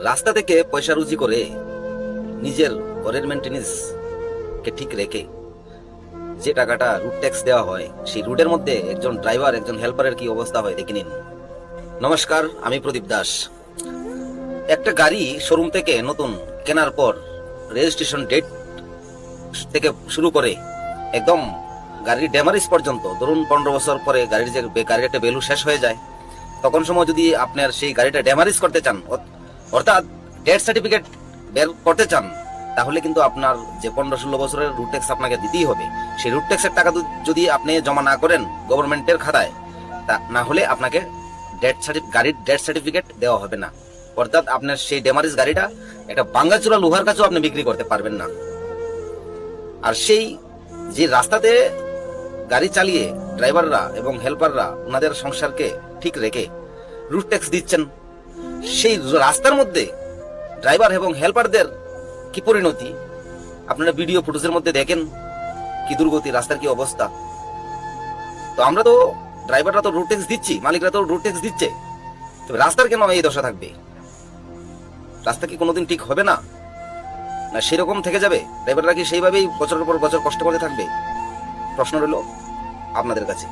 রাস্তা থেকে পয়সা রুজি করে নিজের ঘরের মেনটেনেন্স কে ঠিক রেখে যে টাকাটা রুট ট্যাক্স দেওয়া হয়, সেই রুটের মধ্যে একজন ড্রাইভার একজন হেল্পারের কি অবস্থা হয় দেখে নিন। নমস্কার, আমি প্রদীপ দাস। একটা গাড়ি শোরুম থেকে নতুন কেনার পর রেজিস্ট্রেশন ডেট থেকে শুরু করে একদম গাড়ির ড্যামারেজ পর্যন্ত, ধরুন 15 বছর পরে গাড়ির যে গাড়ির একটা ভ্যালু শেষ হয়ে যায়, তখন সময় যদি আপনার সেই গাড়িটা ড্যামারেজ করতে চান, অর্থাৎ ডেথ সার্টিফিকেট বের করতে চান, তাহলে কিন্তু আপনার যে 15-16 বছরের রুট ট্যাক্স আপনাকে দিতেই হবে। সেই রুট ট্যাক্সের টাকা যদি আপনি জমা না করেন গভর্নমেন্টের খাতায়, তা না হলে আপনাকে গাড়ির ডেথ সার্টিফিকেট দেওয়া হবে না। অর্থাৎ আপনার সেই ড্যামারেজ গাড়িটা একটা ভাঙ্গাচুরা লোহার কাছেও আপনি বিক্রি করতে পারবেন না। আর সেই যে রাস্তাতে গাড়ি চালিয়ে ড্রাইভাররা এবং হেল্পাররা ওনাদের সংসারকে ঠিক রেখে রুট ট্যাক্স দিচ্ছেন, সেই রাস্তার মধ্যে ড্রাইভার এবং হেল্পারদের কি পরিণতি আপনারা ভিডিও ফুটেজের মধ্যে দেখেন, কি দুর্গতি, রাস্তার কি অবস্থা। তো আমরা তো ড্রাইভাররা তো রুট ট্যাক্স দিচ্ছি, মালিকরা তো রুট ট্যাক্স দিচ্ছে, তবে রাস্তার কেন এই দশা থাকবে? রাস্তা কি কোনোদিন ঠিক হবে না? না সেরকম থেকে যাবে? ড্রাইভাররা কি সেইভাবেই বছরের পর বছর কষ্ট করে থাকবে? প্রশ্ন রইল আপনাদের কাছে।